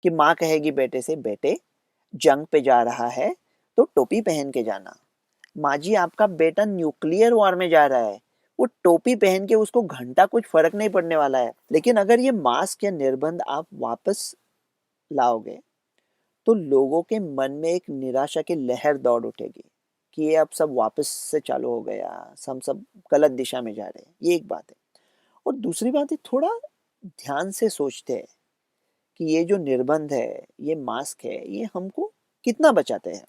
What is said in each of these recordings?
कि माँ कहेगी बेटे से, बेटे जंग पे जा रहा है तो टोपी पहन के जाना। माँ जी आपका बेटा न्यूक्लियर वॉर में जा रहा है, वो टोपी पहन के उसको घंटा कुछ फर्क नहीं पड़ने वाला है। लेकिन अगर ये मास्क या निर्बंध आप वापस लाओगे तो लोगों के मन में एक निराशा की लहर दौड़ उठेगी कि ये अब सब वापस से चालू हो गया, हम सब गलत दिशा में जा रहे हैं। ये एक बात है। और दूसरी बात है, थोड़ा ध्यान से सोचते हैं कि ये जो निर्बंध है, ये मास्क है, ये हमको कितना बचाते हैं।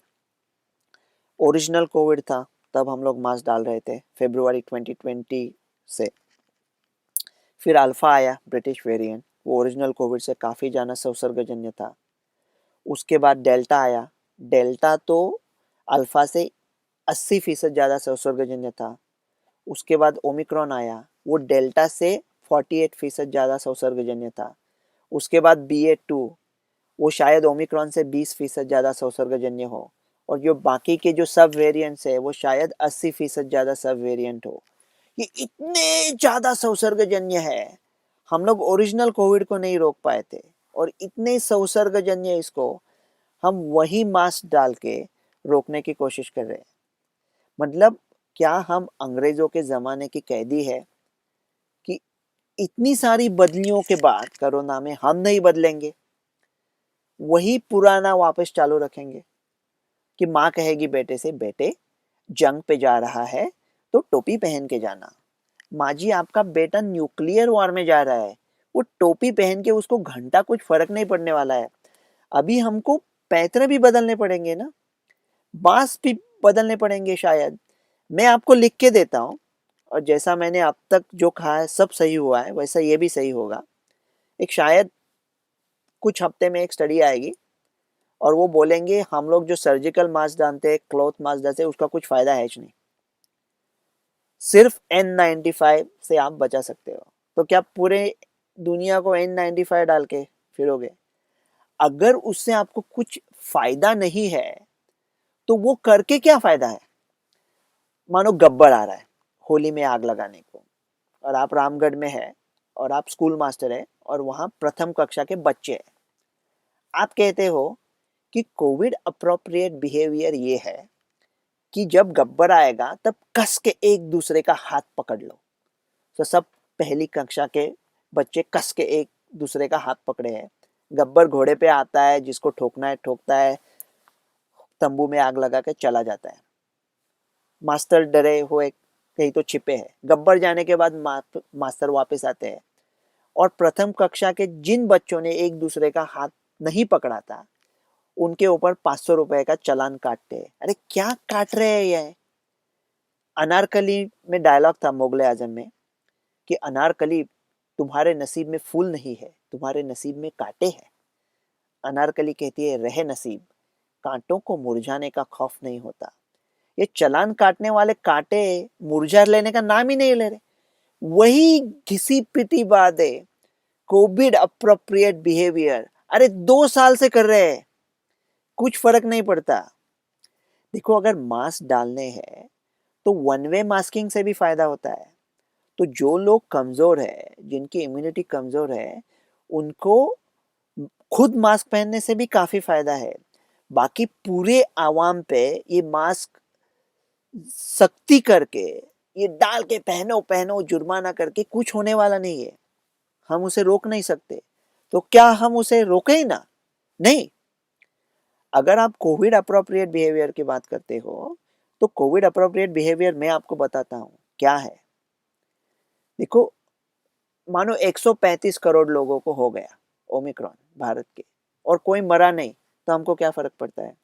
ओरिजिनल कोविड था तब हम लोग मास्क डाल रहे थे फरवरी 2020 से। फिर अल्फा आया, ब्रिटिश वेरिएंट, वो ओरिजिनल कोविड से काफ़ी ज़्यादा संसर्गजन्य था। उसके बाद डेल्टा आया, डेल्टा तो अल्फा से 80% ज़्यादा संसर्गजन्य था। उसके बाद ओमिक्रॉन आया, वो डेल्टा से 48% ज़्यादा संसर्गजन्य था। उसके बाद BA.2, वो शायद ओमिक्रॉन से 20% ज़्यादा संसर्गजन्य हो। और जो बाकी के जो सब वेरिएंट्स है वो शायद 80% ज़्यादा सब वेरिएंट हो। ये इतने ज़्यादा संसर्गजन्य है, हम लोग ओरिजिनल कोविड को नहीं रोक पाए थे और इतने संसर्गजन्य इसको हम वही मास्क डाल के रोकने की कोशिश कर रहे हैं। मतलब क्या हम अंग्रेजों के ज़माने की कैदी है कि इतनी सारी बदलियों के बाद कोरोना में हम नहीं बदलेंगे, वही पुराना वापस चालू रखेंगे कि माँ कहेगी बेटे से, बेटे जंग पे जा रहा है तो टोपी पहन के जाना। माँ जी आपका बेटा न्यूक्लियर वॉर में जा रहा है, वो टोपी पहन के उसको घंटा कुछ फर्क नहीं पड़ने वाला है। अभी हमको पैतरे भी बदलने पड़ेंगे ना, बांस भी बदलने पड़ेंगे शायद। मैं आपको लिख के देता हूँ और जैसा मैंने अब तक जो कहा है सब सही हुआ है, वैसा ये भी सही होगा। एक शायद कुछ हफ्ते में एक स्टडी आएगी और वो बोलेंगे हम लोग जो सर्जिकल मास्क डालते हैं, क्लॉथ मास्क डालते हैं, उसका कुछ फायदा है नहीं, सिर्फ N95 से आप बचा सकते हो। तो क्या पूरे दुनिया को N95 डाल के फिरोगे? अगर उससे आपको कुछ फायदा नहीं है तो वो करके क्या फायदा है? मानो गब्बर आ रहा है होली में आग लगाने को और आप रामगढ़ में है और आप स्कूल मास्टर है और वहां प्रथम कक्षा के बच्चे हैं। आप कहते हो कि कोविड अप्रोप्रिएट बिहेवियर ये है कि जब गब्बर आएगा तब कस के एक दूसरे का हाथ पकड़ लो। तो सब पहली कक्षा के बच्चे कस के एक दूसरे का हाथ पकड़े हैं। गब्बर घोड़े पे आता है, जिसको ठोकना है ठोकता है, तंबू में आग लगा के चला जाता है। मास्टर डरे हुए कहीं तो छिपे हैं। गब्बर जाने के बाद मास्टर वापस आते हैं और प्रथम कक्षा के जिन बच्चों ने एक दूसरे का हाथ नहीं पकड़ा था उनके ऊपर 500 रुपए का चालान काटते हैं। अरे क्या काट रहे हैं ये? अनारकली में डायलॉग था मुगले आजम में कि अनारकली तुम्हारे नसीब में फूल नहीं है, तुम्हारे नसीब में कांटे हैं। अनारकली कहती है रहे नसीब, कांटों को मुरझाने का खौफ नहीं होता। ये चालान काटने वाले कांटे मुरझा लेने का नाम ही नहीं ले रहे। वही घिसी पिटी बात है, कोविड अप्रोप्रिएट बिहेवियर। अरे 2 साल से कर रहे हैं, कुछ फर्क नहीं पड़ता। देखो अगर मास्क डालने हैं तो वन वे मास्किंग से भी फायदा होता है। तो जो लोग कमजोर है, जिनकी इम्यूनिटी कमजोर है, उनको खुद मास्क पहनने से भी काफी फायदा है। बाकी पूरे आवाम पे ये मास्क सख्ती करके, ये डाल के पहनो पहनो जुर्माना करके कुछ होने वाला नहीं है। हम उसे रोक नहीं सकते, तो क्या हम उसे रोके ही ना? नहीं। अगर आप कोविड अप्रोप्रिएट बिहेवियर की बात करते हो तो कोविड अप्रोप्रिएट बिहेवियर मैं आपको बताता हूँ क्या है। देखो, मानो 135 करोड़ लोगों को हो गया ओमिक्रॉन भारत के और कोई मरा नहीं, तो हमको क्या फर्क पड़ता है?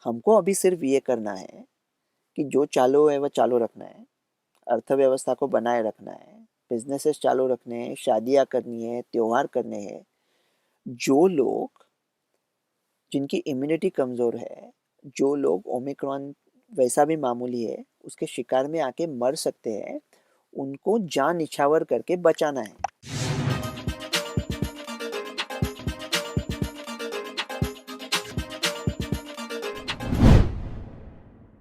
हमको अभी सिर्फ ये करना है कि जो चालू है वह चालू रखना है, अर्थव्यवस्था को बनाए रखना है, बिजनेसेस चालू रखने हैं, शादियां करनी है, त्योहार करने हैं। जो लोग, जिनकी इम्यूनिटी कमजोर है, जो लोग ओमिक्रॉन वैसा भी मामूली है उसके शिकार में आके मर सकते हैं, उनको जान निछावर करके बचाना है।